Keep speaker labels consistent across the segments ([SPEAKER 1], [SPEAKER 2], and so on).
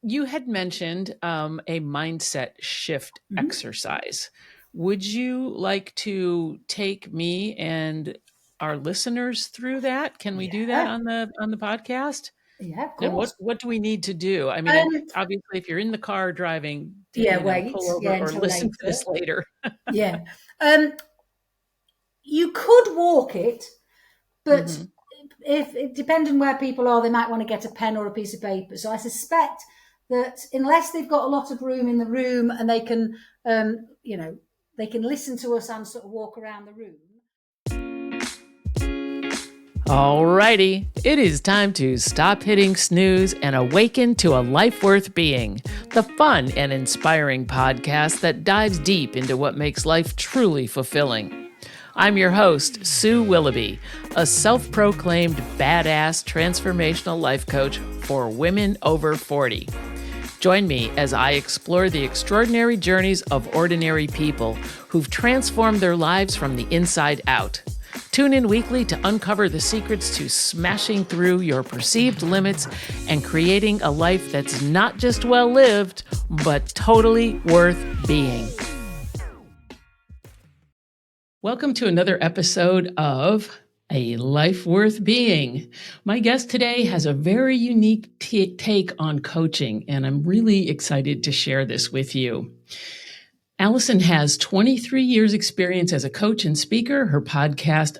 [SPEAKER 1] you had mentioned a mindset shift exercise. Would you like to take me and our listeners through that? Can we do that
[SPEAKER 2] Yeah,
[SPEAKER 1] on the podcast?
[SPEAKER 2] yeah, of
[SPEAKER 1] And
[SPEAKER 2] course.
[SPEAKER 1] what do we need to do? I mean,
[SPEAKER 2] Um,
[SPEAKER 1] obviously, if you're in the car driving,
[SPEAKER 2] yeah,
[SPEAKER 1] pull
[SPEAKER 2] wait, yeah,
[SPEAKER 1] over or
[SPEAKER 2] until
[SPEAKER 1] listen to
[SPEAKER 2] later.
[SPEAKER 1] this later.
[SPEAKER 2] Yeah. Um, you could walk it, but
[SPEAKER 1] Hmm.
[SPEAKER 2] if it depending where people are, they might want to get a pen or a piece of paper. So I suspect that unless they've got a lot of room in the room and they can, they can listen to us and sort of walk around the room.
[SPEAKER 1] Alrighty, it is time to stop hitting snooze and awaken to a life worth being, the fun and inspiring podcast that dives deep into what makes life truly fulfilling. I'm your host, Sue Willoughby, a self-proclaimed badass transformational life coach for women over 40. Join me as I explore the extraordinary journeys of ordinary people who've transformed their lives from the inside out. Tune in weekly to uncover the secrets to smashing through your perceived limits and creating a life that's not just well lived, but totally worth being. Welcome to another episode of A Life Worth Being. My guest today has a very unique take on coaching, and I'm really excited to share this with you. Alison has 23 years experience as a coach and speaker. Her podcast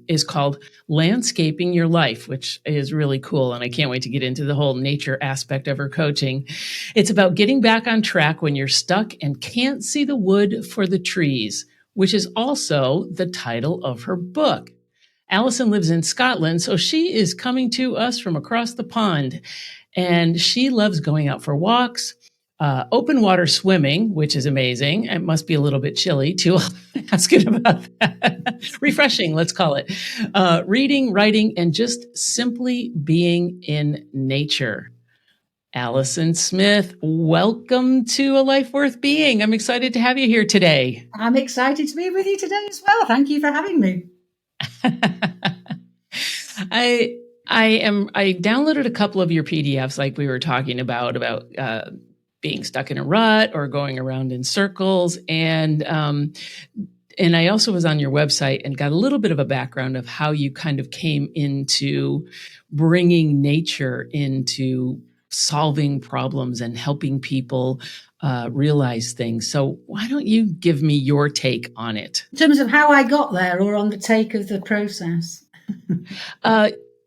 [SPEAKER 1] is called Landscaping Your Life, which is really cool. And I can't wait to get into the whole nature aspect of her coaching. It's about getting back on track when you're stuck and can't see the wood for the trees, which is also the title of her book. Alison lives in Scotland, so she is coming to us from across the pond. And she loves going out for walks, open water swimming, which is amazing. It must be a little bit chilly too. Ask it about that. Refreshing, let's call it. Reading, writing, and just simply being in nature. Alison Smith, welcome to A Life Worth Being. I'm excited to have you here today.
[SPEAKER 2] I'm excited to be with you today as well. Thank you for having me.
[SPEAKER 1] I downloaded a couple of your PDFs, like we were talking about being stuck in a rut or going around in circles, and I also was on your website and got a little bit of a background of how you kind of came into bringing nature into solving problems and helping people realize things. So why don't you give me your take on it?
[SPEAKER 2] In terms of how I got there or on the take of the process?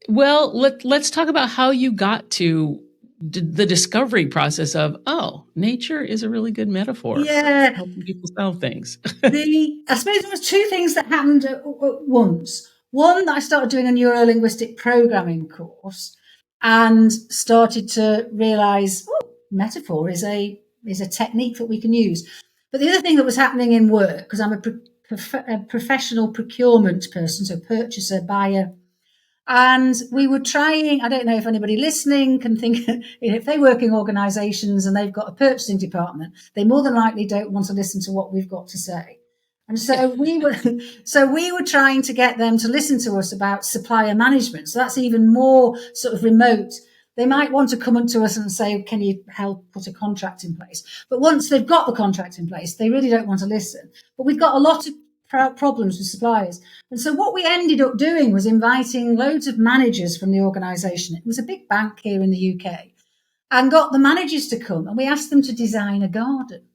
[SPEAKER 1] Well, let's talk about how you got to the discovery process of, oh, nature is a really good metaphor for helping people solve things.
[SPEAKER 2] I suppose there was two things that happened at once. One, that I started doing a neuro-linguistic programming course and started to realize, metaphor is a technique that we can use. But the other thing that was happening in work, because I'm a professional procurement person, so purchaser, buyer, and we were trying, I don't know if anybody listening can think, if they work in organisations and they've got a purchasing department, they more than likely don't want to listen to what we've got to say. And so we were trying to get them to listen to us about supplier management. So that's even more sort of remote. They might want to come to us and say, can you help put a contract in place? But once they've got the contract in place, they really don't want to listen. But we've got a lot of problems with suppliers. And so what we ended up doing was inviting loads of managers from the organisation. It was a big bank here in the UK, and got the managers to come, and we asked them to design a garden.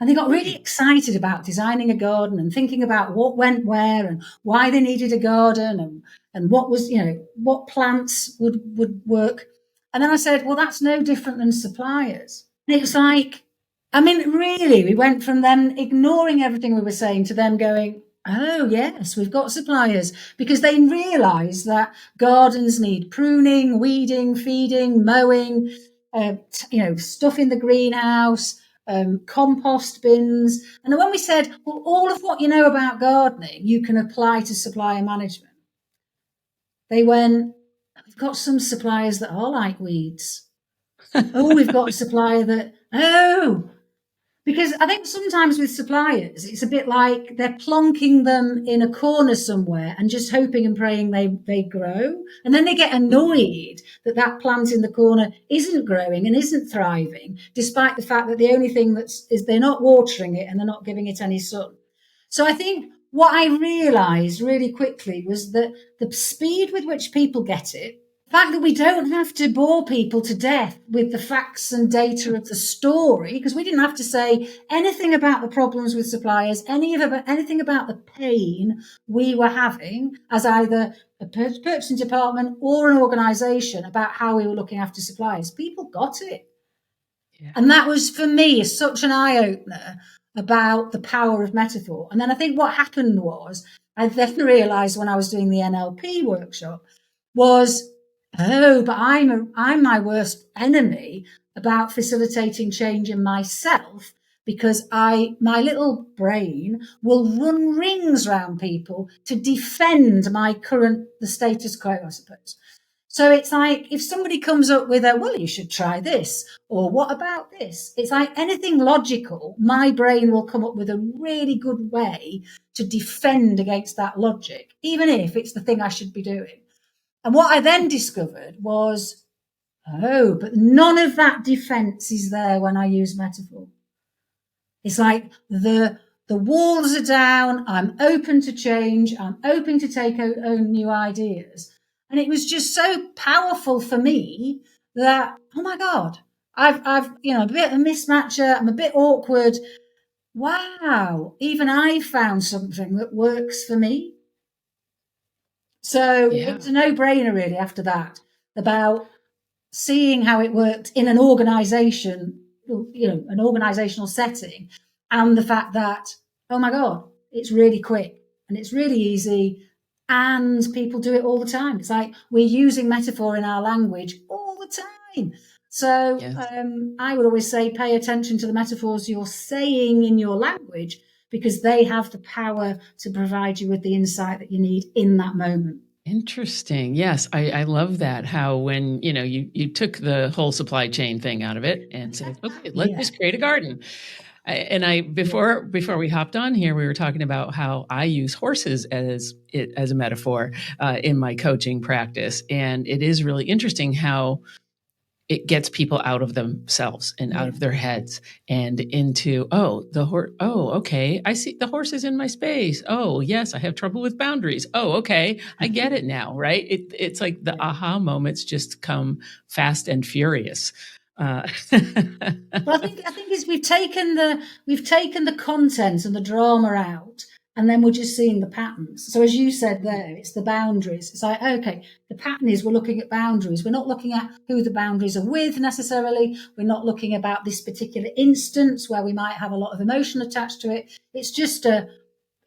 [SPEAKER 2] And they got really excited about designing a garden and thinking about what went where and why they needed a garden and what was, what plants would work. And then I said, well, that's no different than suppliers. And it was like, I mean, really, we went from them ignoring everything we were saying to them going, oh, yes, we've got suppliers, because they realise that gardens need pruning, weeding, feeding, mowing, stuff in the greenhouse, compost bins. And then when we said, well, all of what you know about gardening, you can apply to supplier management, they went, we've got some suppliers that are like weeds. Oh, we've got a supplier that, Because I think sometimes with suppliers, it's a bit like they're plonking them in a corner somewhere and just hoping and praying they grow. And then they get annoyed that that plant in the corner isn't growing and isn't thriving, despite the fact that the only thing is they're not watering it and they're not giving it any sun. So I think what I realized really quickly was that the speed with which people get it, the fact that we don't have to bore people to death with the facts and data of the story, because we didn't have to say anything about the problems with suppliers, anything about the pain we were having as either a purchasing department or an organization about how we were looking after suppliers. People got it. Yeah. And that was, for me, such an eye-opener about the power of metaphor. And then I think what happened was, I then realized when I was doing the NLP workshop was, oh, but I'm my worst enemy about facilitating change in myself, because my little brain will run rings around people to defend the status quo, I suppose. So it's like if somebody comes up with well, you should try this, or what about this? It's like anything logical, my brain will come up with a really good way to defend against that logic, even if it's the thing I should be doing. And what I then discovered was, oh, but none of that defense is there when I use metaphor. It's like the walls are down. I'm open to change. I'm open to take on new ideas. And it was just so powerful for me that, oh my God, I've a bit of a mismatcher. I'm a bit awkward. Wow. Even I found something that works for me. So It was a no-brainer really after that about seeing how it worked in an organization, an organizational setting, and the fact that, oh my God, it's really quick and it's really easy and people do it all the time. It's like we're using metaphor in our language all the time. So I would always say pay attention to the metaphors you're saying in your language, because they have the power to provide you with the insight that you need in that moment.
[SPEAKER 1] Interesting. Yes, I love that. How when you took the whole supply chain thing out of it and said, okay, let's just create a garden. Before we hopped on here, we were talking about how I use horses as a metaphor in my coaching practice, and it is really interesting how it gets people out of themselves and out of their heads and into, okay, I see the horse is in my space. Oh, yes, I have trouble with boundaries. Oh, okay, I get it now, right? It's like the aha moments just come fast and furious.
[SPEAKER 2] Well, I think is we've taken the content and the drama out, and then we're just seeing the patterns. So as you said there, it's the boundaries. It's like, okay, the pattern is we're looking at boundaries. We're not looking at who the boundaries are with necessarily. We're not looking about this particular instance where we might have a lot of emotion attached to it. It's just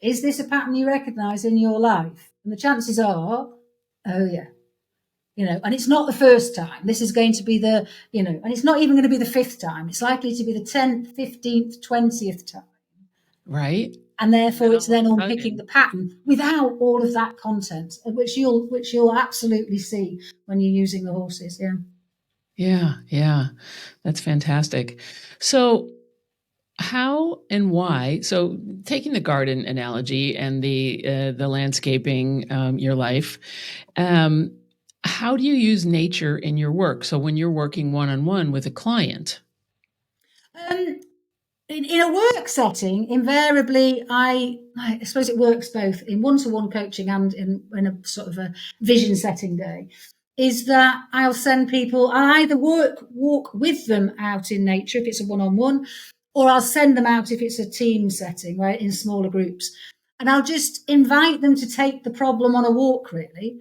[SPEAKER 2] is this a pattern you recognize in your life? And the chances are, oh yeah. And it's not the first time. This is going to be and it's not even going to be the fifth time. It's likely to be the 10th, 15th, 20th time.
[SPEAKER 1] Right.
[SPEAKER 2] And therefore it's then unpicking the pattern without all of that content, which you'll absolutely see when you're using the horses. Yeah.
[SPEAKER 1] Yeah. That's fantastic. So how and why? So taking the garden analogy and the landscaping, your life, how do you use nature in your work? So when you're working one-on-one with a client?
[SPEAKER 2] In a work setting, invariably, I suppose it works both in one-to-one coaching and in a sort of a vision setting day, is that I'll send people, I'll either walk with them out in nature if it's a one-on-one, or I'll send them out if it's a team setting, right, in smaller groups. And I'll just invite them to take the problem on a walk, really,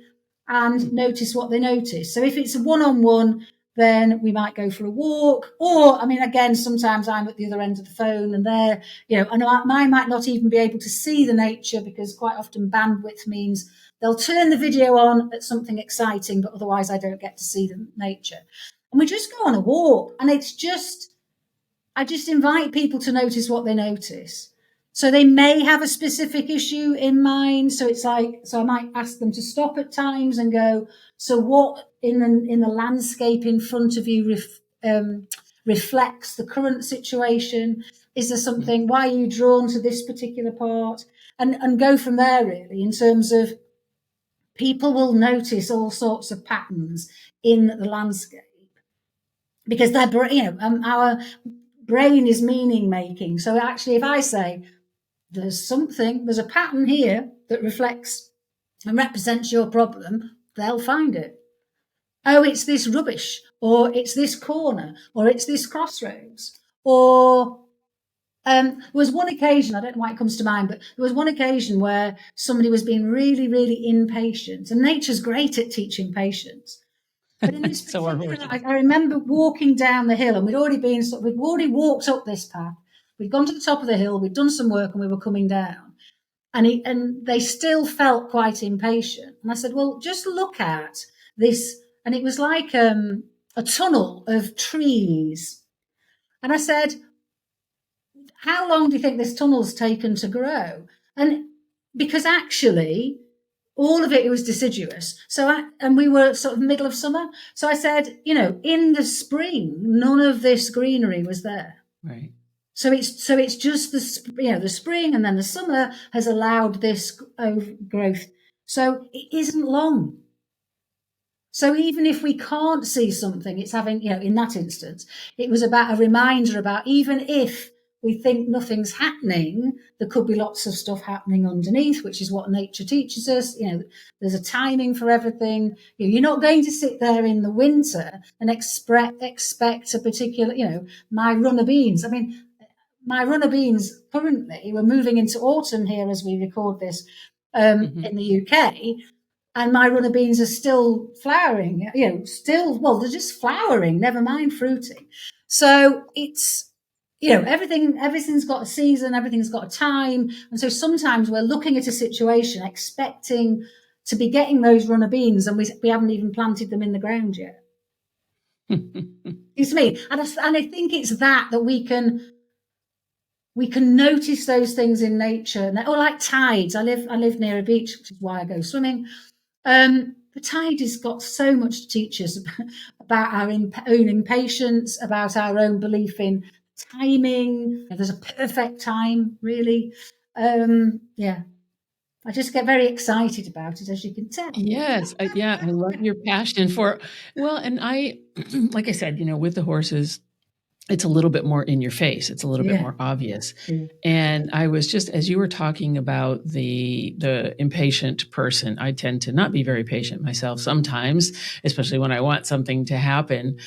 [SPEAKER 2] and notice what they notice. So if it's a one-on-one, then we might go for a walk. Or, again, sometimes I'm at the other end of the phone and they're, and I might not even be able to see the nature, because quite often bandwidth means they'll turn the video on at something exciting, but otherwise I don't get to see the nature. And we just go on a walk, and I just invite people to notice what they notice. So they may have a specific issue in mind. So I might ask them to stop at times and go, so what in the landscape in front of you reflects the current situation? Is there something, why are you drawn to this particular part? And go from there, really, in terms of people will notice all sorts of patterns in the landscape because our brain is meaning making. So actually, if I say there's a pattern here that reflects and represents your problem, they'll find it. Oh, it's this rubbish, or it's this corner, or it's this crossroads, or there was one occasion, I don't know why it comes to mind, but there was one occasion where somebody was being really, really impatient, and nature's great at teaching patience. But in this
[SPEAKER 1] So
[SPEAKER 2] particular, I remember walking down the hill, and we'd already walked up this path. We'd gone to the top of the hill, we'd done some work, and we were coming down. And they still felt quite impatient. And I said, well, just look at this. And it was like a tunnel of trees. And I said, how long do you think this tunnel's taken to grow? And because actually, all of it was deciduous. And we were sort of middle of summer. So I said, in the spring, none of this greenery was there.
[SPEAKER 1] Right.
[SPEAKER 2] So it's just the spring and then the summer has allowed this growth. So it isn't long. So even if we can't see something, it's having, in that instance, it was about a reminder about even if we think nothing's happening, there could be lots of stuff happening underneath, which is what nature teaches us. There's a timing for everything. You're not going to sit there in the winter and expect a particular, my runner beans. I mean, my runner beans currently, we're moving into autumn here as we record this in the UK, and my runner beans are still flowering, they're just flowering, never mind fruiting. So it's, everything's got a season, everything's got a time. And so sometimes we're looking at a situation expecting to be getting those runner beans and we haven't even planted them in the ground yet. You see me? And I think it's that we can notice those things in nature, or like tides. I live near a beach, which is why I go swimming. The tide has got so much to teach us about our own impatience, about our own belief in timing. There's a perfect time, really. I just get very excited about it, as you can tell.
[SPEAKER 1] Yes, I love your passion for. Well, and I, like I said, with the horses, it's a little bit more in your face. It's a little bit more obvious. And I was just, as you were talking about the impatient person, I tend to not be very patient myself sometimes, especially when I want something to happen.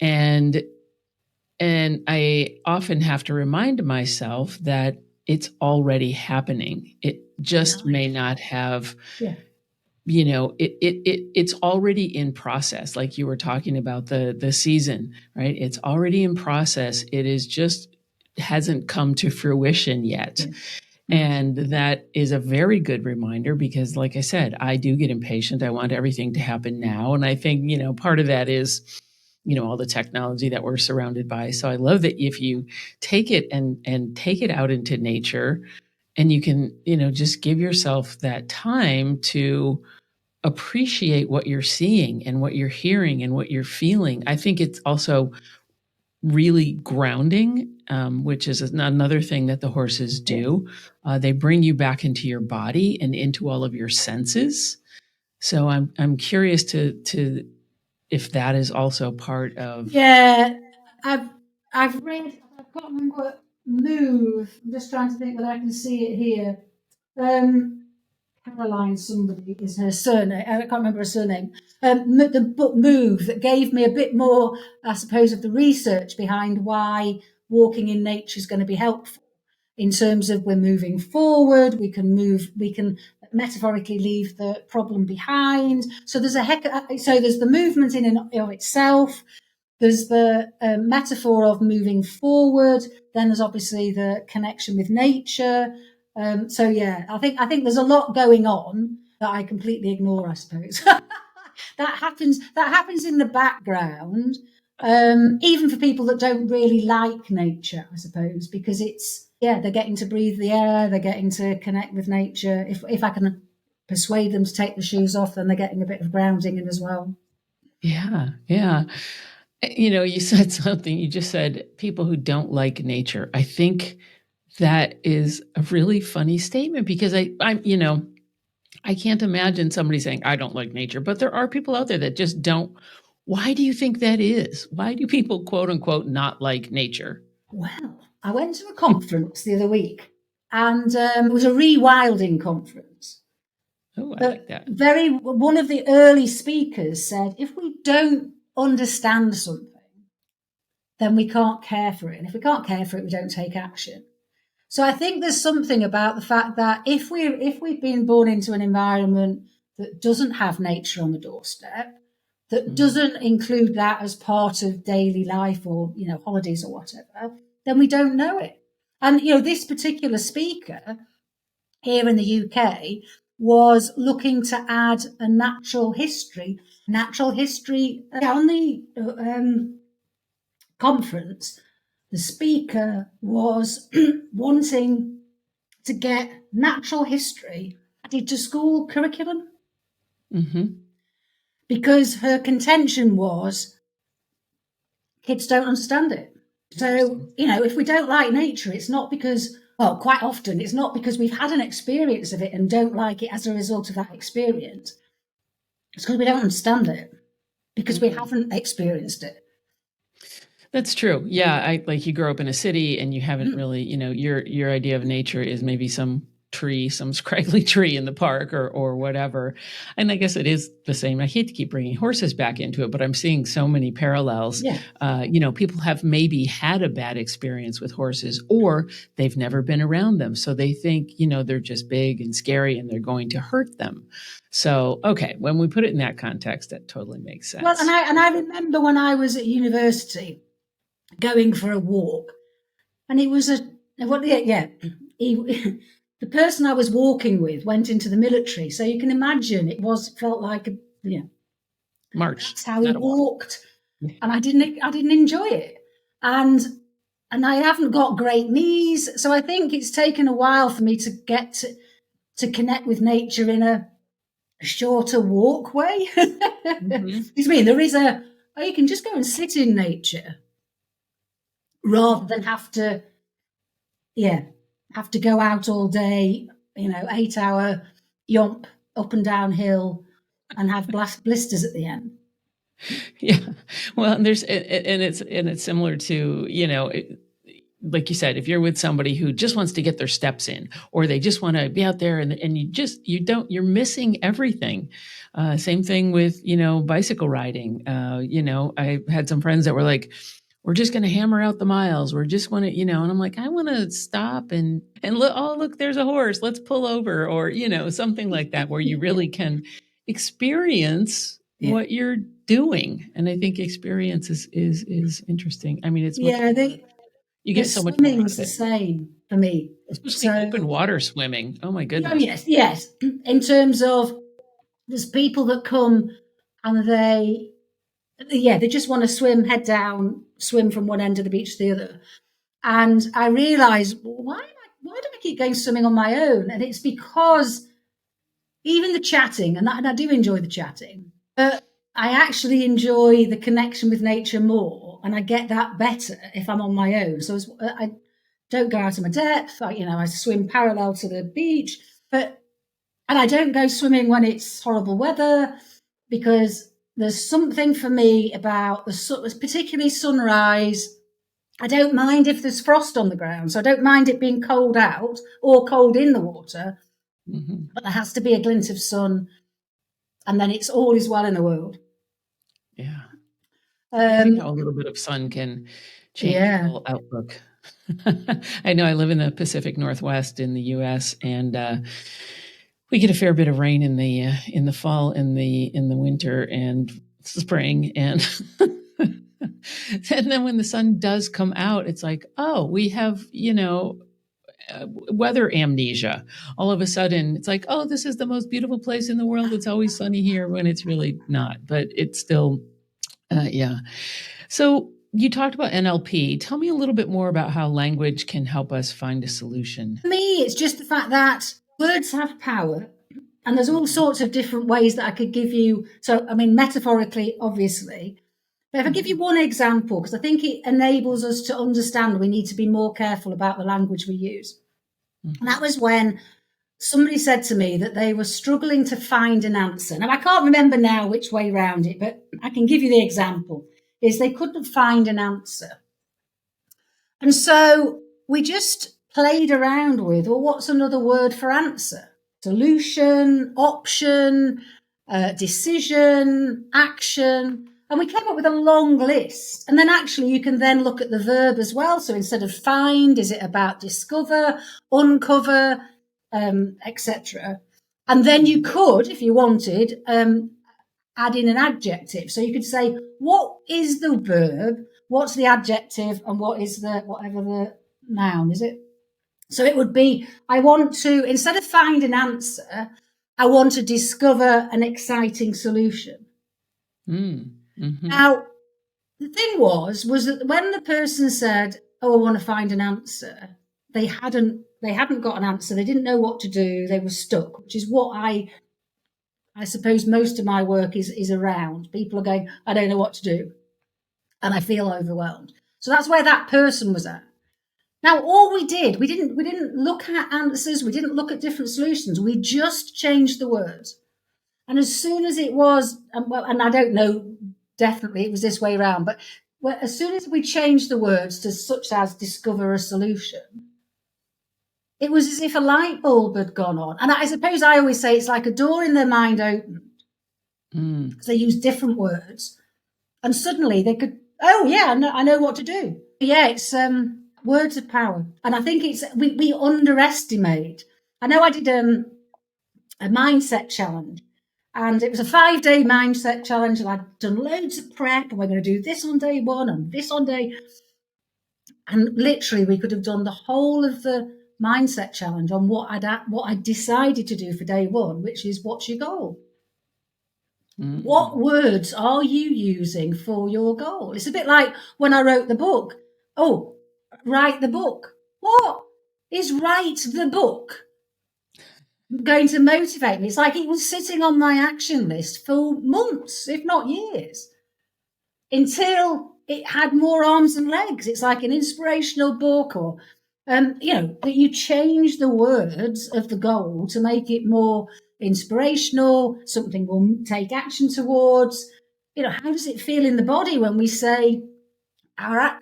[SPEAKER 1] And I often have to remind myself that it's already happening. It just may not have it's already in process. Like you were talking about the season, right? It's already in process. It is just hasn't come to fruition yet. And that is a very good reminder because, like I said, I do get impatient. I want everything to happen now. And I think, part of that is, all the technology that we're surrounded by. So I love that if you take it and take it out into nature and you can, just give yourself that time to appreciate what you're seeing and what you're hearing and what you're feeling. I think it's also really grounding, which is another thing that the horses do. They bring you back into your body and into all of your senses. So I'm curious to if that is also part of.
[SPEAKER 2] Yeah, I've read. I can't remember what Move. I'm just trying to think whether I can see it here. Caroline somebody is her surname. I can't remember her surname. The book Move that gave me a bit more, I suppose, of the research behind why walking in nature is going to be helpful in terms of we're moving forward. We can metaphorically leave the problem behind. So there's there's the movement in and of itself. There's the metaphor of moving forward. Then there's obviously the connection with nature. I think there's a lot going on that I completely ignore, I suppose. that happens in the background, even for people that don't really like nature, I suppose, because they're getting to breathe the air, they're getting to connect with nature. If I can persuade them to take the shoes off, then they're getting a bit of grounding in as well.
[SPEAKER 1] Yeah. You said something, you just said people who don't like nature. I think that is a really funny statement because I can't imagine somebody saying, I don't like nature, but there are people out there that just don't. Why do you think that is? Why do people, quote unquote, not like nature?
[SPEAKER 2] Well, I went to a conference the other week, and it was a rewilding conference.
[SPEAKER 1] Oh, I like
[SPEAKER 2] But
[SPEAKER 1] that.
[SPEAKER 2] one of the early speakers said, if we don't understand something, then we can't care for it. And if we can't care for it, we don't take action. So I think there's something about the fact that if we've been born into an environment that doesn't have nature on the doorstep, that doesn't include that as part of daily life or holidays or whatever, then we don't know it. And this particular speaker here in the UK was looking to add a natural history on the conference. The speaker was wanting to get natural history added to school curriculum because her contention was kids don't understand it. So, if we don't like nature, it's not because, well, quite often it's not because we've had an experience of it and don't like it as a result of that experience. It's because we don't understand it, because we haven't experienced it.
[SPEAKER 1] That's true. Yeah, like you grow up in a city and you haven't really, your idea of nature is maybe some tree, some scraggly tree in the park or whatever. And I guess it is the same. I hate to keep bringing horses back into it, but I'm seeing so many parallels.
[SPEAKER 2] Yeah.
[SPEAKER 1] People have maybe had a bad experience with horses or they've never been around them. So they think, they're just big and scary and they're going to hurt them. So, okay, when we put it in that context, that totally makes sense.
[SPEAKER 2] Well, and I remember when I was at university going for a walk, and it was the person I was walking with went into the military, so you can imagine felt like a
[SPEAKER 1] march.
[SPEAKER 2] That's how he walked, and I didn't enjoy it, and I haven't got great knees, so I think it's taken a while for me to get to connect with nature in a shorter walkway. I mean, there is you can just go and sit in nature rather than have to go out all day, 8-hour yomp up and down hill and have blisters at the end.
[SPEAKER 1] Yeah. Well, it's similar to, like you said, if you're with somebody who just wants to get their steps in, or they just want to be out there and you're missing everything. Same thing with, bicycle riding. I had some friends that were like, we're just going to hammer out the miles. We're just want to, and I'm like, I want to stop and look, oh, look, there's a horse. Let's pull over, or, something like that, where you really can experience what you're doing. And I think experience is interesting. I mean, it's you get so much more out
[SPEAKER 2] swimming's
[SPEAKER 1] of
[SPEAKER 2] the
[SPEAKER 1] it.
[SPEAKER 2] same for me,
[SPEAKER 1] Especially open water swimming. Oh my goodness.
[SPEAKER 2] yes. In terms of, there's people that come and they just want to swim head down, swim from one end of the beach to the other. And I realised, why do I keep going swimming on my own? And it's because even the chatting, and I do enjoy the chatting, but I actually enjoy the connection with nature more, and I get that better if I'm on my own. So I don't go out of my depth. I swim parallel to the beach, and I don't go swimming when it's horrible weather, because there's something for me about particularly sunrise. I don't mind if there's frost on the ground, so I don't mind it being cold out or cold in the water, but there has to be a glint of sun, and then it's all is well in the world.
[SPEAKER 1] Yeah. Amazing how a little bit of sun can change your whole outlook. I know I live in the Pacific Northwest in the U.S., and we get a fair bit of rain in the fall, in the winter and spring, and and then when the sun does come out, it's like, oh, we have weather amnesia. All of a sudden, it's like, oh, this is the most beautiful place in the world. It's always sunny here, when it's really not, but it's still, yeah. So you talked about NLP. Tell me a little bit more about how language can help us find a solution.
[SPEAKER 2] For me, it's just the fact that words have power, and there's all sorts of different ways that I could give you. So, I mean, metaphorically, obviously, But if I give you one example, because I think it enables us to understand we need to be more careful about the language we use. And that was when somebody said to me that they were struggling to find an answer. Now, I can't remember now which way round it, but I can give you the example, is they couldn't find an answer. And so we just played around with, well, what's another word for answer? Solution, option, decision, action. And we came up with a long list. And then actually you can then look at the verb as well. So instead of find, is it about discover, uncover, etc. And then you could, if you wanted, add in an adjective. So you could say, what is the verb? What's the adjective? And what is the, whatever the noun, is it? So it would be, I want to, instead of find an answer, I want to discover an exciting solution.
[SPEAKER 1] Mm-hmm.
[SPEAKER 2] Now, the thing was that when the person said, oh, I want to find an answer, they hadn't got an answer. They didn't know what to do. They were stuck, which is what I suppose most of my work is around. People are going, I don't know what to do. And I feel overwhelmed. So that's where that person was at. Now, all we didn't look at answers. We didn't look at different solutions. We just changed the words. And as soon as it was, well, and I don't know, definitely it was this way around, but as soon as we changed the words to such as discover a solution, it was as if a light bulb had gone on. And I suppose I always say it's like a door in their mind opened. Because they use different words. And suddenly they could, oh, yeah, I know what to do. Yeah, it's words of power. And I think it's we underestimate. I know I did a mindset challenge. And it was a 5-day mindset challenge. And I'd done loads of prep. And we're going to do this on day one and this on day. And literally we could have done the whole of the mindset challenge on what I decided to do for day one, which is what's your goal? Mm-hmm. What words are you using for your goal? It's a bit like when I wrote the book. Oh, write the book. What is write the book going to motivate me? It's like it was sitting on my action list for months, if not years, until it had more arms and legs. It's like an inspirational book or, that you change the words of the goal to make it more inspirational, something we'll take action towards. How does it feel in the body when we say our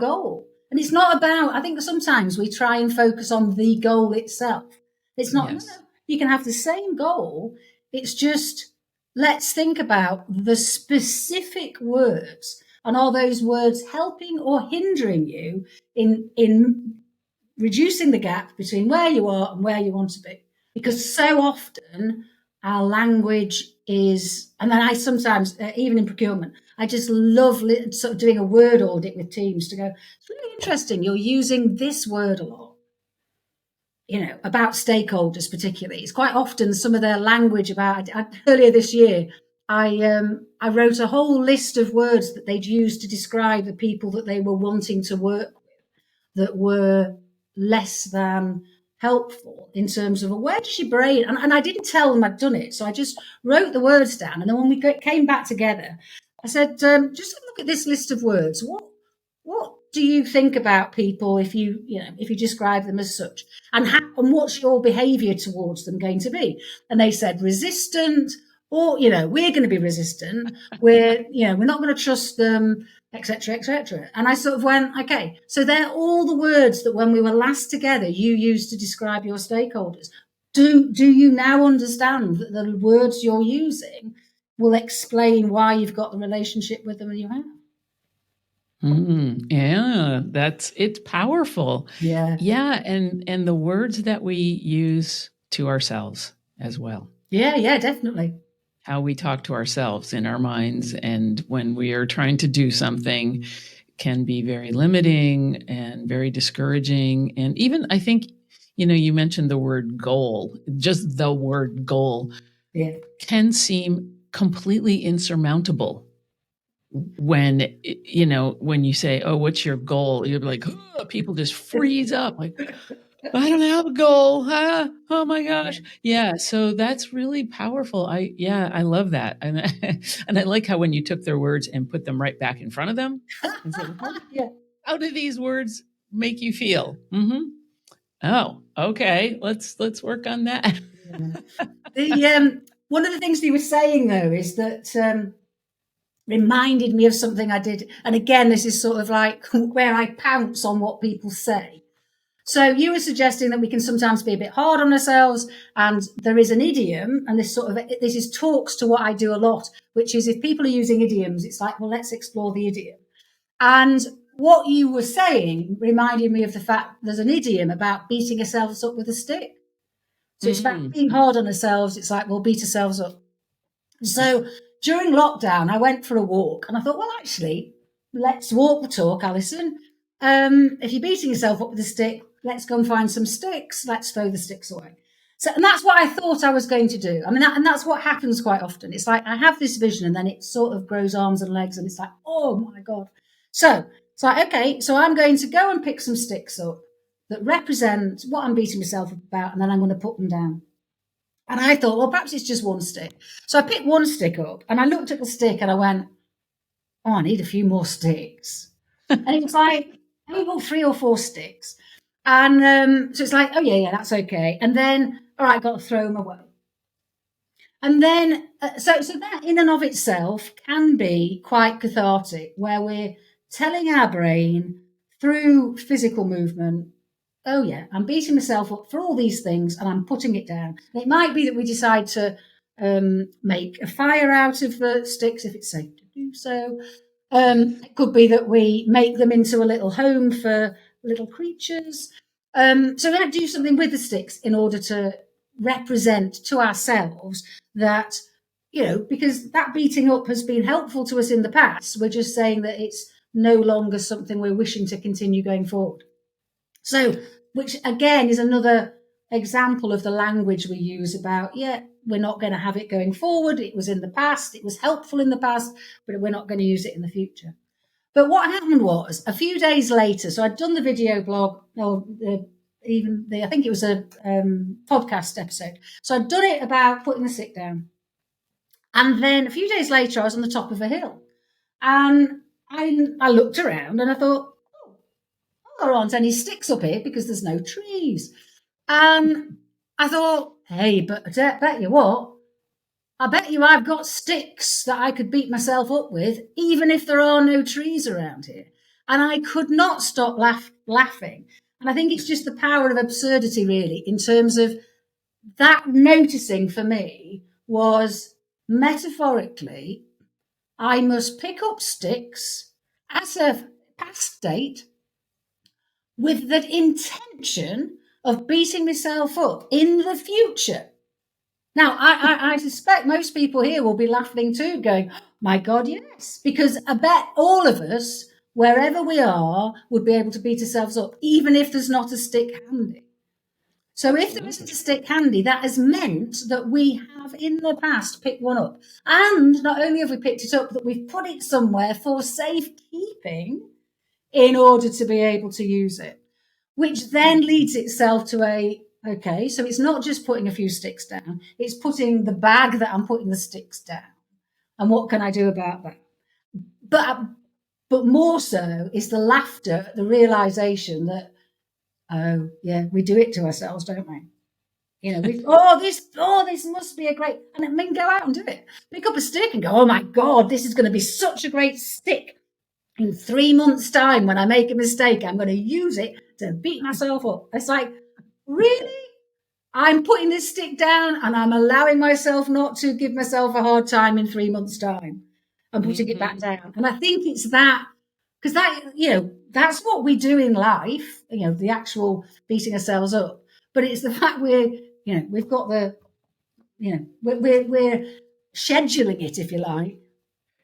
[SPEAKER 2] goal? And it's not about, I think sometimes we try and focus on the goal itself. It's not, yes. No, you can have the same goal. It's just, let's think about the specific words. And are those words helping or hindering you in reducing the gap between where you are and where you want to be? Because so often our language is, and then I sometimes, even in procurement, I just love sort of doing a word audit with teams to go, it's really interesting, you're using this word a lot, about stakeholders particularly. It's quite often some of their language about, earlier this year, I wrote a whole list of words that they'd use to describe the people that they were wanting to work with that were less than helpful in terms of, well, where does your brain, and I didn't tell them I'd done it, so I just wrote the words down, and then when we came back together, I said, just look at this list of words. What do you think about people if you describe them as such, and what's your behaviour towards them going to be? And they said resistant, or we're going to be resistant. We're not going to trust them, etc., etc. And I sort of went, okay, so they're all the words that when we were last together, you used to describe your stakeholders. Do you now understand that the words you're using will explain why you've got the relationship with them that you have?
[SPEAKER 1] Yeah, it's powerful.
[SPEAKER 2] Yeah.
[SPEAKER 1] Yeah, and the words that we use to ourselves as well.
[SPEAKER 2] Yeah, definitely.
[SPEAKER 1] How we talk to ourselves in our minds, and when we are trying to do something can be very limiting and very discouraging. And even, I think, you mentioned the word goal, just the word goal can seem completely insurmountable. When you say, oh, what's your goal? You're like, oh, people just freeze up like, I don't have a goal. Oh my gosh. Yeah. So that's really powerful. I love that. And, and I like how when you took their words and put them right back in front of them and said,
[SPEAKER 2] Yeah.
[SPEAKER 1] how do these words make you feel? Oh, okay. Let's work on that.
[SPEAKER 2] Yeah. One of the things you were saying though is that reminded me of something I did, and again, this is sort of like where I pounce on what people say. So you were suggesting that we can sometimes be a bit hard on ourselves, and there is an idiom, and this is talks to what I do a lot, which is if people are using idioms, it's like, well, let's explore the idiom. And what you were saying reminded me of the fact there's an idiom about beating ourselves up with a stick. So it's about being hard on ourselves. It's like, we'll beat ourselves up. So during lockdown, I went for a walk and I thought, well, actually, let's walk the talk, Alison. If you're beating yourself up with a stick, let's go and find some sticks. Let's throw the sticks away. So, and that's what I thought I was going to do. I mean, and that's what happens quite often. It's like I have this vision and then it sort of grows arms and legs and it's like, oh my God. So it's like, okay, so I'm going to go and pick some sticks up that represent what I'm beating myself up about, and then I'm going to put them down. And I thought, well, perhaps it's just one stick. So I picked one stick up and I looked at the stick and I went, oh, I need a few more sticks. And it was like, oh, well, 3 or 4 sticks. And so it's like, oh, yeah, that's okay. And then, all right, got to throw them away. And then, so that in and of itself can be quite cathartic, where we're telling our brain through physical movement, oh yeah, I'm beating myself up for all these things and I'm putting it down. And it might be that we decide to make a fire out of the sticks if it's safe to do so. It could be that we make them into a little home for little creatures. So we have to do something with the sticks in order to represent to ourselves that, because that beating up has been helpful to us in the past. We're just saying that it's no longer something we're wishing to continue going forward. So, which again is another example of the language we use about, we're not going to have it going forward. It was in the past. It was helpful in the past, but we're not going to use it in the future. But what happened was a few days later, so I'd done the video blog, or I think it was a podcast episode. So I'd done it about putting the stick down. And then a few days later, I was on the top of a hill. And I looked around and I thought, there aren't any sticks up here because there's no trees. And I thought, hey, but I bet you what, I bet you I've got sticks that I could beat myself up with, even if there are no trees around here. And I could not stop laughing. And I think it's just the power of absurdity, really, in terms of that noticing for me was metaphorically, I must pick up sticks as a past state with the intention of beating myself up in the future. Now, I suspect most people here will be laughing too, going, my God, yes. Because I bet all of us, wherever we are, would be able to beat ourselves up, even if there's not a stick handy. So if there isn't a stick handy, that has meant that we have in the past picked one up. And not only have we picked it up, but we've put it somewhere for safekeeping in order to be able to use it, which then leads itself to okay, so it's not just putting a few sticks down, it's putting the bag that I'm putting the sticks down. And what can I do about that? But more so is the laughter, the realization that, oh yeah, we do it to ourselves, don't we? This must be a great, and I mean, go out and do it. Pick up a stick and go, oh my God, this is going to be such a great stick. In 3 months' time, when I make a mistake, I'm going to use it to beat myself up. It's like, really? I'm putting this stick down and I'm allowing myself not to give myself a hard time in 3 months' time. I'm putting it back down. And I think it's that, because that's what we do in life, the actual beating ourselves up. But it's the fact we've got we're scheduling it, if you like.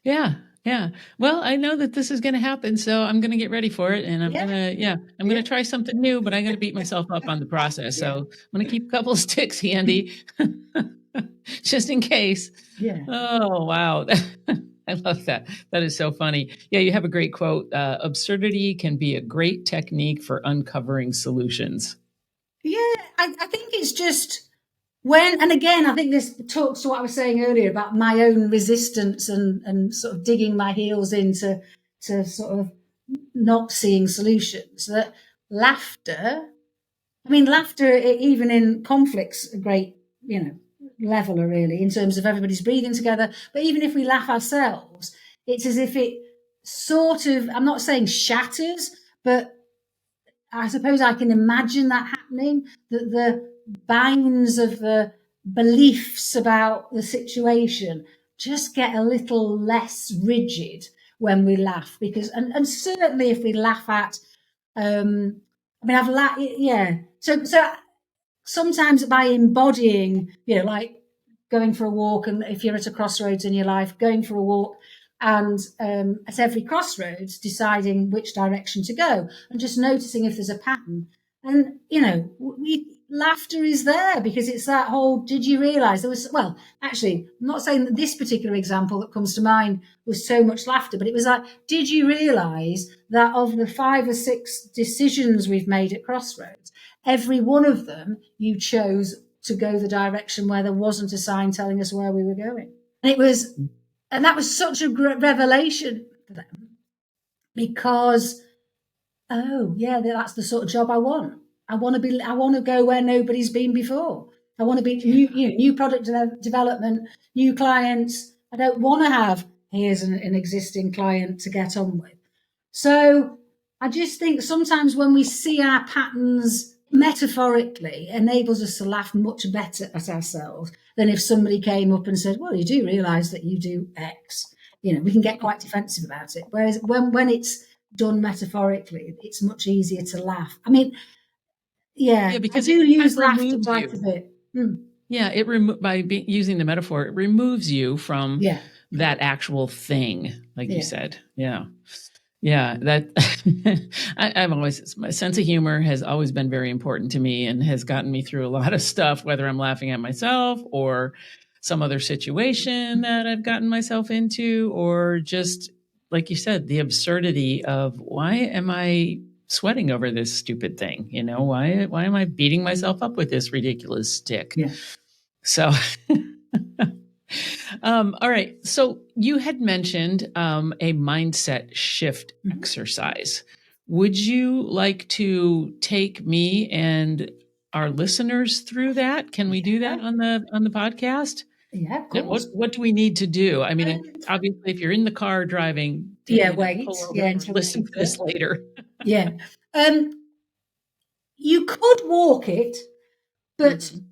[SPEAKER 1] Yeah. Yeah. Well, I know that this is going to happen, so I'm going to get ready for it. And I'm going to try something new, but I'm going to beat myself up on the process. So I'm going to keep a couple of sticks handy just in case.
[SPEAKER 2] Yeah.
[SPEAKER 1] Oh, wow. I love that. That is so funny. Yeah. You have a great quote. Absurdity can be a great technique for uncovering solutions.
[SPEAKER 2] Yeah, I think it's just when, and again, I think this talks to what I was saying earlier about my own resistance and sort of digging my heels into to sort of not seeing solutions. That laughter, I mean, laughter, even in conflicts, a great, leveler really in terms of everybody's breathing together. But even if we laugh ourselves, it's as if it sort of, I'm not saying shatters, but I suppose I can imagine that happening, that the binds of the beliefs about the situation just get a little less rigid when we laugh. Because, and certainly if we laugh at, I mean, I've laughed, yeah. So sometimes by embodying, like going for a walk, and if you're at a crossroads in your life, going for a walk, and at every crossroads, deciding which direction to go, and just noticing if there's a pattern. And laughter is there because it's that whole. Did you realise there was? Well, actually, I'm not saying that this particular example that comes to mind was so much laughter, but it was like, did you realise that of the 5 or 6 decisions we've made at crossroads, every one of them you chose to go the direction where there wasn't a sign telling us where we were going. And that was such a great revelation for them because, oh yeah, that's the sort of job I want. I want to go where nobody's been before. I want to be new product development, new clients. I don't want to have, here's an existing client to get on with. So I just think sometimes when we see our patterns metaphorically, enables us to laugh much better at ourselves than if somebody came up and said, well, you do realise that you do X. We can get quite defensive about it. Whereas when it's done metaphorically, it's much easier to laugh. I mean,
[SPEAKER 1] Yeah,
[SPEAKER 2] I
[SPEAKER 1] because
[SPEAKER 2] do
[SPEAKER 1] it kind
[SPEAKER 2] use
[SPEAKER 1] of
[SPEAKER 2] laughter
[SPEAKER 1] removes
[SPEAKER 2] quite
[SPEAKER 1] you.
[SPEAKER 2] a bit.
[SPEAKER 1] Yeah, using the metaphor, it removes you from
[SPEAKER 2] Yeah,
[SPEAKER 1] that actual thing, like you
[SPEAKER 2] yeah,
[SPEAKER 1] said. Yeah. Yeah, that I've always, my sense of humor has always been very important to me and has gotten me through a lot of stuff, whether I'm laughing at myself or some other situation that I've gotten myself into, or just like you said, the absurdity of why am I sweating over this stupid thing? Why am I beating myself up with this ridiculous stick?
[SPEAKER 2] yeah.
[SPEAKER 1] So all right. So you had mentioned a mindset shift
[SPEAKER 2] Mhm.
[SPEAKER 1] exercise. Would you like to take me and our listeners through that? Can we do that
[SPEAKER 2] Yeah,
[SPEAKER 1] on the podcast?
[SPEAKER 2] yeah, of
[SPEAKER 1] What
[SPEAKER 2] course.
[SPEAKER 1] what do we need to do? I mean,
[SPEAKER 2] Um,
[SPEAKER 1] obviously, if you're in the car driving,
[SPEAKER 2] yeah, wait.
[SPEAKER 1] pull over
[SPEAKER 2] Yeah,
[SPEAKER 1] or
[SPEAKER 2] until
[SPEAKER 1] listen to
[SPEAKER 2] later.
[SPEAKER 1] this later.
[SPEAKER 2] Yeah. You could walk it, but
[SPEAKER 1] Mhm.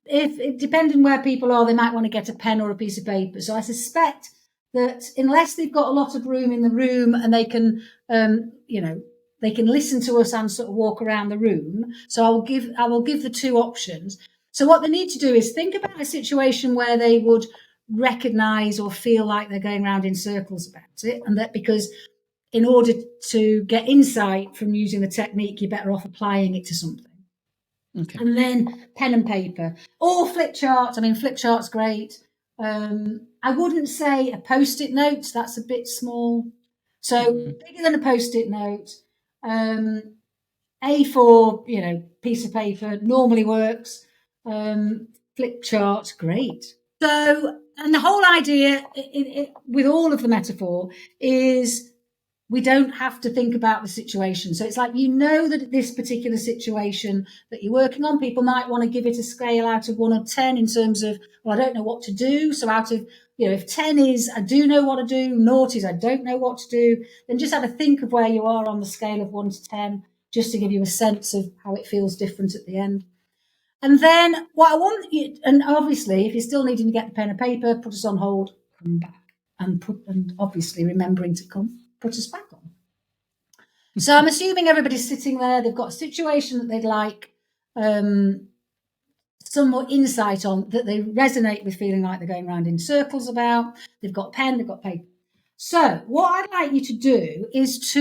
[SPEAKER 2] if depending where people are, they might want to get a pen or a piece of paper. So I suspect that unless they've got a lot of room in the room and they can, they can listen to us and sort of walk around the room. So I will give the 2 options. So what they need to do is think about a situation where they would recognize or feel like they're going around in circles about it, and that because in order to get insight from using the technique, you're better off applying it to something.
[SPEAKER 1] Okay.
[SPEAKER 2] And then pen and paper or flip charts. I mean, flip charts great. I wouldn't say a post-it note. That's a bit small. So
[SPEAKER 1] Mhm.
[SPEAKER 2] bigger than a post-it note. A4, piece of paper normally works. Flip chart, great. So, and the whole idea with all of the metaphor is we don't have to think about the situation. So it's like, that this particular situation that you're working on, people might want to give it a scale out of 1 or 10 in terms of, well, I don't know what to do. So out of, if 10 is, I do know what to do, 0 is, I don't know what to do, then just have a think of where you are on the scale of 1 to 10, just to give you a sense of how it feels different at the end. And then what I want you, and obviously, if you're still needing to get the pen and paper, put us on hold, come back, and obviously remembering to come put us back on. So I'm assuming everybody's sitting there. They've got a situation that they'd like some more insight on, that they resonate with feeling like they're going around in circles about. They've got pen, they've got paper. So what I'd like you to do is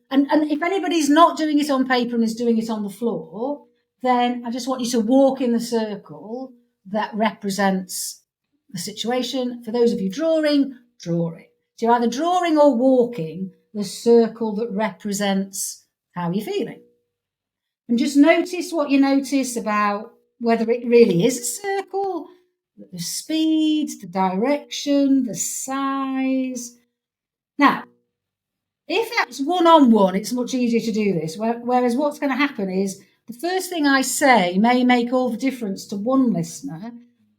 [SPEAKER 2] and if anybody's not doing it on paper and is doing it on the floor, then I just want you to walk in the circle that represents the situation. For those of you drawing, draw it. So you're either drawing or walking the circle that represents how you're feeling. And just notice what you notice about whether it really is a circle, the speed, the direction, the size. Now, if that's one-on-one, it's much easier to do this. Whereas what's going to happen is the first thing I say may make all the difference to one listener,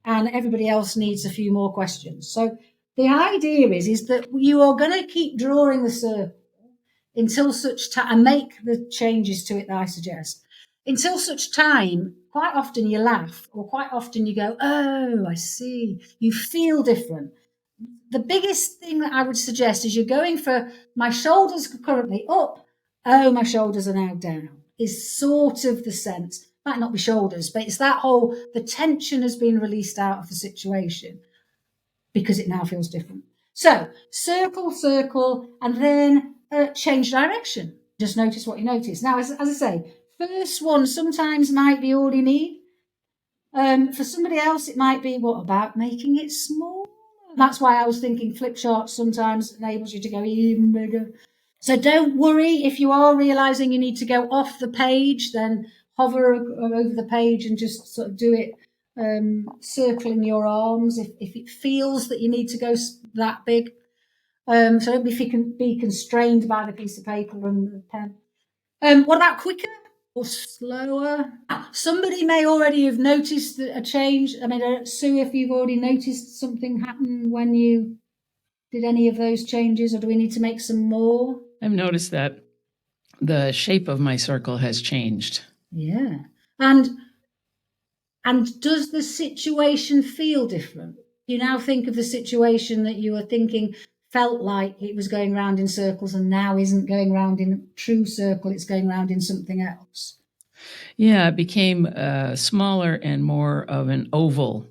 [SPEAKER 2] and everybody else needs a few more questions. So the idea is that you are going to keep drawing the circle until such time, and make the changes to it that I suggest, until such time. Quite often you laugh, or quite often you go, oh, I see. You feel different. The biggest thing that I would suggest is you're going for, my shoulders are currently up, oh, my shoulders are now down, is sort of the sense. Might not be shoulders, but it's that whole, the tension has been released out of the situation because it now feels different. So circle, circle, and then change direction. Just notice what you notice. Now, as I say, first one sometimes might be all you need. For somebody else, it might be, what about making it small? That's why I was thinking flip chart sometimes enables you to go even bigger. So don't worry if you are realizing you need to go off the page, then hover over the page and just sort of do it, circling your arms if it feels that you need to go that big. So don't be constrained by the piece of paper and the pen. What about quicker or slower? Somebody may already have noticed a change. I mean, Sue, if you've already noticed something happen when you did any of those changes, or do we need to make some more?
[SPEAKER 1] I've noticed that the shape of my circle has changed.
[SPEAKER 2] Yeah. And does the situation feel different? You now think of the situation that you were thinking felt like it was going round in circles and now isn't going round in a true circle, it's going round in something else.
[SPEAKER 1] Yeah, it became smaller and more of an oval.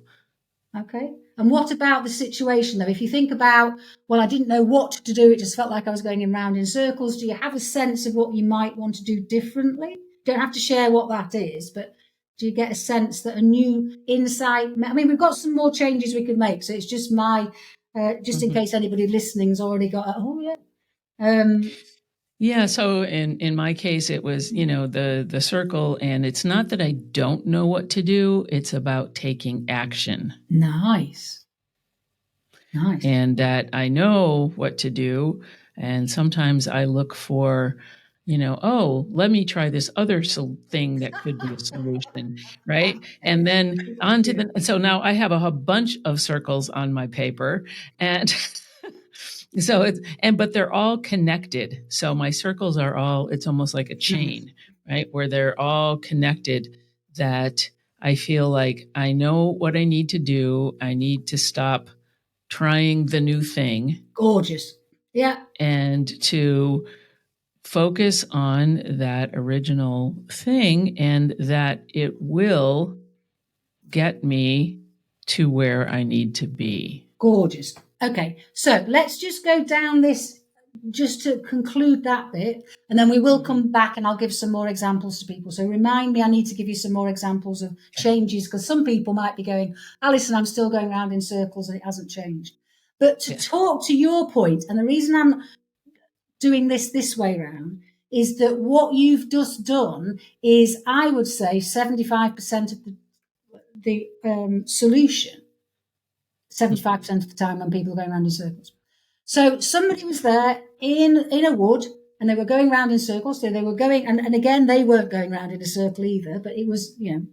[SPEAKER 2] Okay. And what about the situation, though? If you think about, well, I didn't know what to do, it just felt like I was going round in circles. Do you have a sense of what you might want to do differently? Don't have to share what that is, but do you get a sense that a new insight? I mean, we've got some more changes we could make, so it's just just in case anybody listening's already got, oh yeah.
[SPEAKER 1] Yeah, so in my case, it was, the circle, and it's not that I don't know what to do, it's about taking action.
[SPEAKER 2] Nice.
[SPEAKER 1] And that I know what to do, and sometimes I look for, oh, let me try this other thing that could be a solution, right? And then so now I have a bunch of circles on my paper, and so but they're all connected. So my circles are all, it's almost like a chain, right? Where they're all connected, that I feel like I know what I need to do. I need to stop trying the new thing.
[SPEAKER 2] Gorgeous. Yeah.
[SPEAKER 1] And to focus on that original thing, and that it will get me to where I need to be.
[SPEAKER 2] Gorgeous. Okay, so let's just go down this just to conclude that bit, and then we will come back and I'll give some more examples to people. So remind me, I need to give you some more examples of changes, because some people might be going, Alison, I'm still going around in circles and it hasn't changed. But to talk to your point, and the reason I'm doing this way around, is that what you've just done is, I would say, 75% of the solution, 75% of the time when people are going around in circles. So somebody was there in a wood and they were going round in circles. So they were going, and again, they weren't going round in a circle either, but it was, and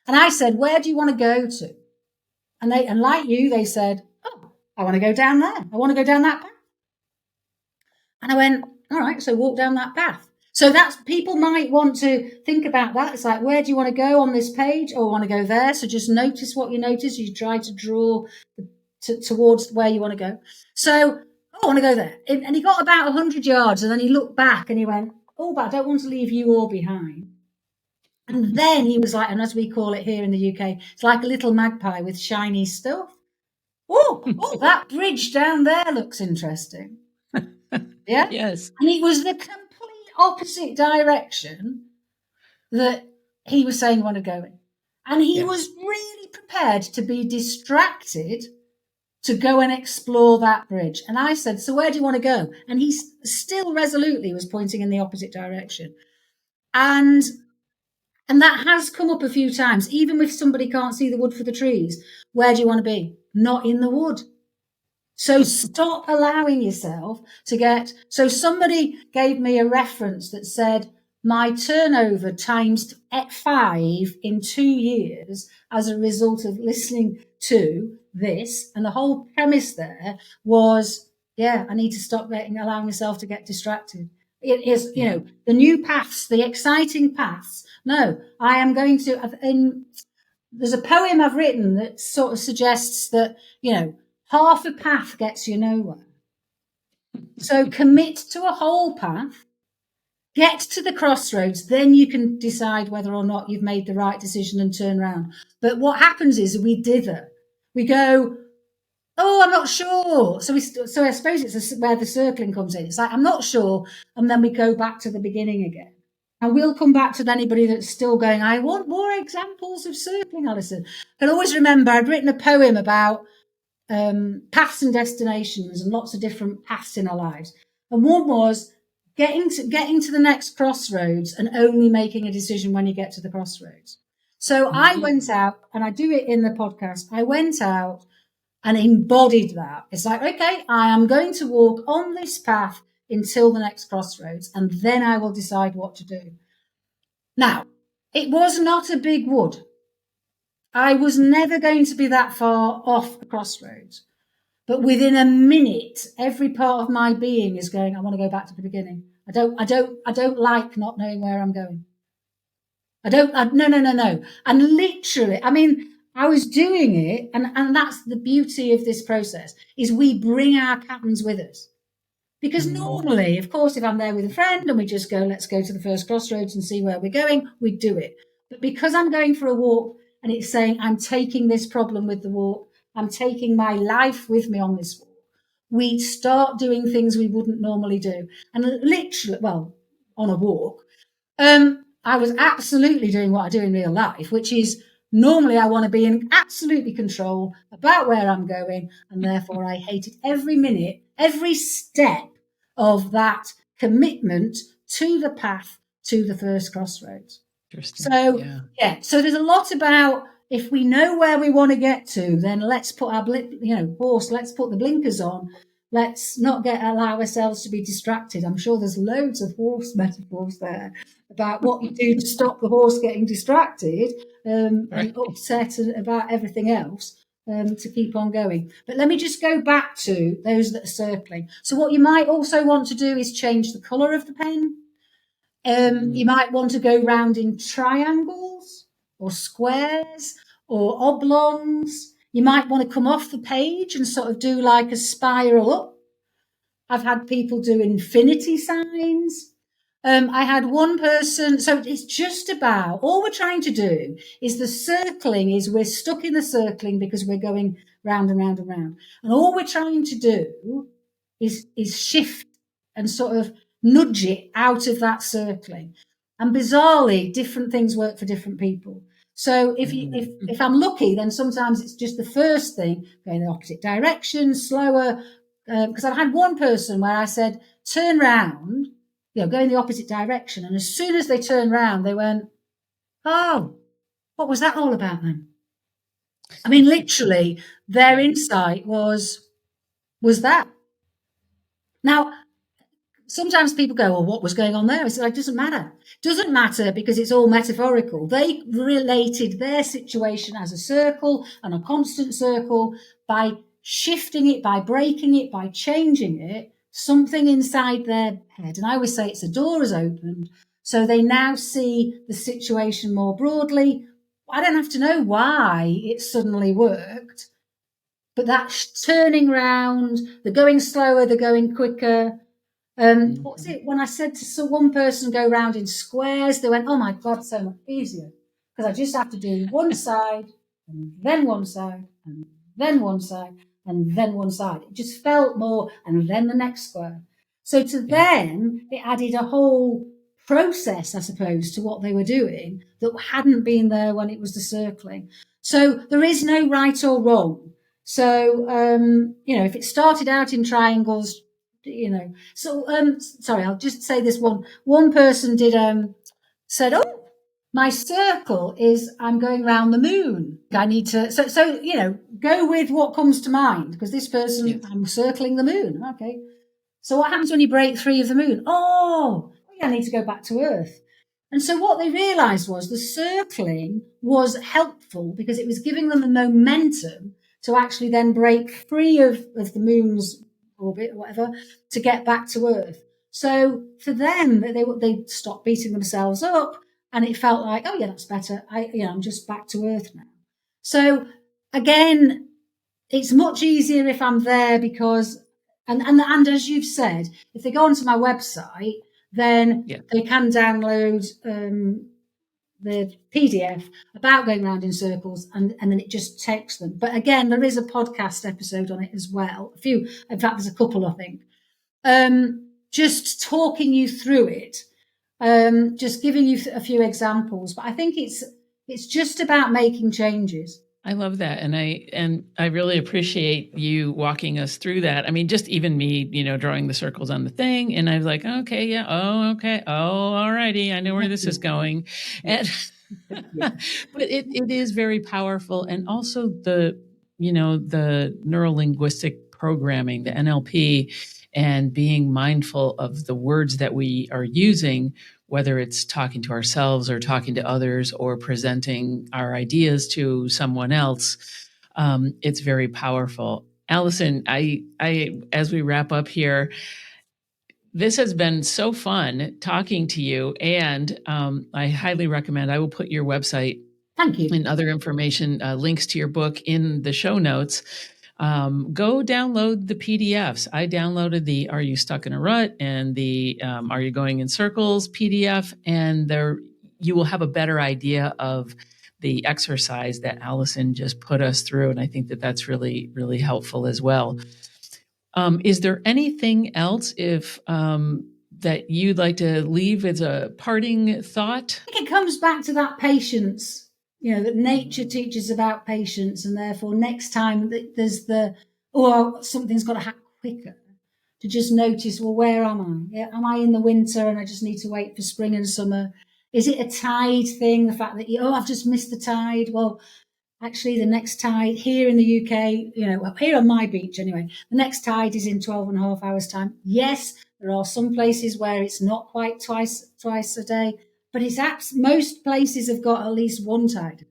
[SPEAKER 2] I said, where do you want to go to? And like you, they said, oh, I want to go down there. I want to go down that path. And I went, all right, so walk down that path. So that's, people might want to think about that. It's like, where do you want to go on this page? Or want to go there? So just notice what you notice. You try to draw towards where you want to go. So, I want to go there. And he got about 100 yards, and then he looked back and he went, oh, but I don't want to leave you all behind. And then he was like, and as we call it here in the UK, it's like a little magpie with shiny stuff. Oh, that bridge down there looks interesting. Yeah?
[SPEAKER 1] Yes.
[SPEAKER 2] And it was the complete opposite direction that he was saying he wanted to go in. And he was really prepared to be distracted to go and explore that bridge. And I said, so where do you want to go? And he still resolutely was pointing in the opposite direction. And And that has come up a few times. Even if somebody can't see the wood for the trees, where do you want to be? Not in the wood. So stop allowing yourself to get. So somebody gave me a reference that said my turnover times at 5 in 2 years as a result of listening to this. And the whole premise there was, I need to stop allowing myself to get distracted. It is, the new paths, the exciting paths. No, I am going to, there's a poem I've written that sort of suggests that, half a path gets you nowhere. So commit to a whole path, get to the crossroads, then you can decide whether or not you've made the right decision and turn around. But what happens is we dither. We go, oh, I'm not sure. So I suppose it's where the circling comes in. It's like, I'm not sure. And then we go back to the beginning again. And we'll come back to anybody that's still going, I want more examples of circling, Alison. I can always remember I'd written a poem about paths and destinations and lots of different paths in our lives. And one was getting to the next crossroads and only making a decision when you get to the crossroads. So I went out, and I do it in the podcast. I went out and embodied that. It's like, okay, I am going to walk on this path until the next crossroads, and then I will decide what to do. Now, it was not a big wood. I was never going to be that far off the crossroads. But within a minute, every part of my being is going, I want to go back to the beginning. I don't like not knowing where I'm going. No. And literally, I was doing it, and that's the beauty of this process, is we bring our patterns with us. Because normally, of course, if I'm there with a friend and we just go, let's go to the first crossroads and see where we're going, we do it. But because I'm going for a walk and it's saying I'm taking this problem with the walk, I'm taking my life with me on this walk, we start doing things we wouldn't normally do. And literally, on a walk, I was absolutely doing what I do in real life, which is normally I want to be in absolutely control about where I'm going, and therefore I hated every minute, every step of that commitment to the path to the first crossroads. So, so there's a lot about, if we know where we want to get to, then let's put our let's put the blinkers on. Let's not allow ourselves to be distracted. I'm sure there's loads of horse metaphors there about what you do to stop the horse getting distracted and upset about everything else to keep on going. But let me just go back to those that are circling. So what you might also want to do is change the colour of the pen. You might want to go round in triangles or squares or oblongs. You might want to come off the page and sort of do like a spiral up. I've had people do infinity signs. I had one person, so it's just about, all we're trying to do is the circling is we're stuck in the circling because we're going round and round and round. And all we're trying to do is shift and sort of nudge it out of that circling. And bizarrely, different things work for different people. So if I'm lucky, then sometimes it's just the first thing, going the opposite direction, slower. Because I've had one person where I said, turn round, go in the opposite direction. And as soon as they turned round, they went, oh, what was that all about then? Literally, their insight was that. Now, sometimes people go, well, what was going on there? I said, it doesn't matter. It doesn't matter because it's all metaphorical. They related their situation as a circle and a constant circle by shifting it, by breaking it, by changing it, something inside their head. And I always say it's a door has opened. So they now see the situation more broadly. I don't have to know why it suddenly worked, but that turning round, the going slower, the going quicker. What was it? When I said to one person go round in squares, they went, oh my God, so much easier. Because I just have to do one side, and then one side, and then one side, and then one side. It just felt more, and then the next square. So to them, it added a whole process, I suppose, to what they were doing that hadn't been there when it was the circling. So there is no right or wrong. So, if it started out in triangles, sorry, I'll just say this one person said, oh, My circle is I'm going round the moon. I need to, so go with what comes to mind, because this person,
[SPEAKER 1] Yes.
[SPEAKER 2] I'm circling the moon. Okay. So what happens when you break free of the moon? Oh, yeah, I need to go back to Earth. And so what they realized was the circling was helpful because it was giving them the momentum to actually then break free of the moon's orbit or whatever to get back to Earth. So for them, they stopped beating themselves up, and it felt like, oh yeah, that's better. I'm just back to Earth now. So again, it's much easier if I'm there because, and as you've said, if they go onto my website, then they can download the PDF about going round in circles, and then it just takes them. But again, there is a podcast episode on it as well. In fact, there's a couple, I think. Just talking you through it, just giving you a few examples. But I think it's just about making changes.
[SPEAKER 1] I love that. And I really appreciate you walking us through that. I mean, just even me, drawing the circles on the thing. And I was like, okay, yeah. Oh, okay. Oh, all righty. I know where this is going. And but it is very powerful. And also the neuro-linguistic programming, the NLP, and being mindful of the words that we are using, whether it's talking to ourselves or talking to others or presenting our ideas to someone else. It's very powerful. Alison, I as we wrap up here, this has been so fun talking to you, and I highly recommend, I will put your website
[SPEAKER 2] Thank you.
[SPEAKER 1] and other information, links to your book in the show notes. Go download the PDFs. I downloaded the Are You Stuck in a Rut and the Are You Going in Circles PDF, and you will have a better idea of the exercise that Alison just put us through. And I think that that's really, really helpful as well. Is there anything else that you'd like to leave as a parting thought?
[SPEAKER 2] I think it comes back to that patience. That nature teaches about patience, and therefore next time there's something's got to happen quicker, to just notice, well, where am I? Am I in the winter and I just need to wait for spring and summer? Is it a tide thing? The fact that, I've just missed the tide. Well, actually the next tide here in the UK, here on my beach anyway, the next tide is in 12 and a half hours time. Yes, there are some places where it's not quite twice a day, but most places have got at least one tide.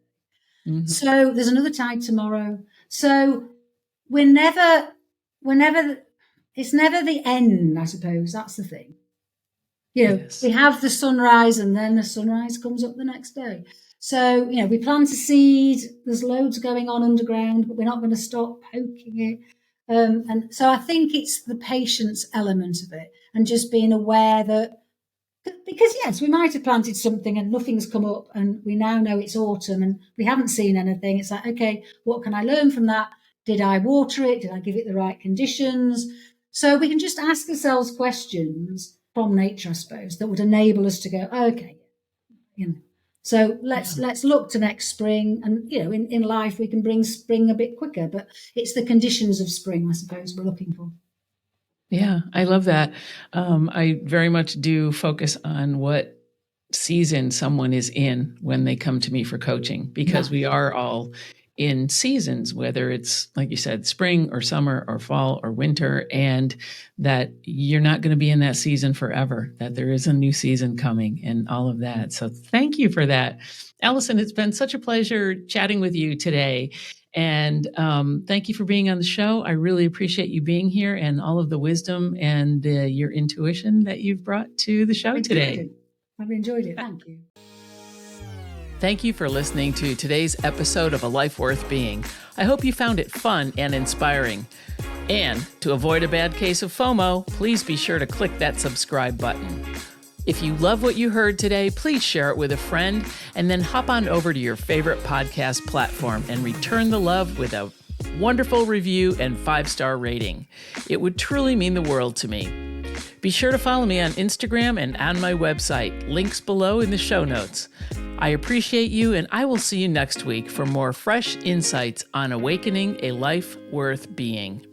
[SPEAKER 2] Mm-hmm. So there's another tide tomorrow. So it's never the end, I suppose. That's the thing. Yes. We have the sunrise, and then the sunrise comes up the next day. So, we plant a seed. There's loads going on underground, but we're not going to stop poking it. And so I think it's the patience element of it, and just being aware that, because yes, we might have planted something and nothing's come up, and we now know it's autumn and we haven't seen anything. It's like, okay, what can I learn from that? Did I water it? Did I give it the right conditions? So we can just ask ourselves questions from nature, I suppose, that would enable us to go, okay, So let's look to next spring, and in life we can bring spring a bit quicker, but it's the conditions of spring, I suppose, we're looking for.
[SPEAKER 1] Yeah, I love that. I very much do focus on what season someone is in when they come to me for coaching, because we are all in seasons, whether it's, like you said, spring or summer or fall or winter, and that you're not going to be in that season forever, that there is a new season coming and all of that. So thank you for that. Alison, it's been such a pleasure chatting with you today. And thank you for being on the show. I really appreciate you being here and all of the wisdom and your intuition that you've brought to the show today.
[SPEAKER 2] I've enjoyed it. Thank you.
[SPEAKER 1] Thank you for listening to today's episode of A Life Worth Being. I hope you found it fun and inspiring. And to avoid a bad case of FOMO, please be sure to click that subscribe button. If you love what you heard today, please share it with a friend, and then hop on over to your favorite podcast platform and return the love with a wonderful review and 5-star rating. It would truly mean the world to me. Be sure to follow me on Instagram and on my website, links below in the show notes. I appreciate you, and I will see you next week for more fresh insights on awakening a life worth being.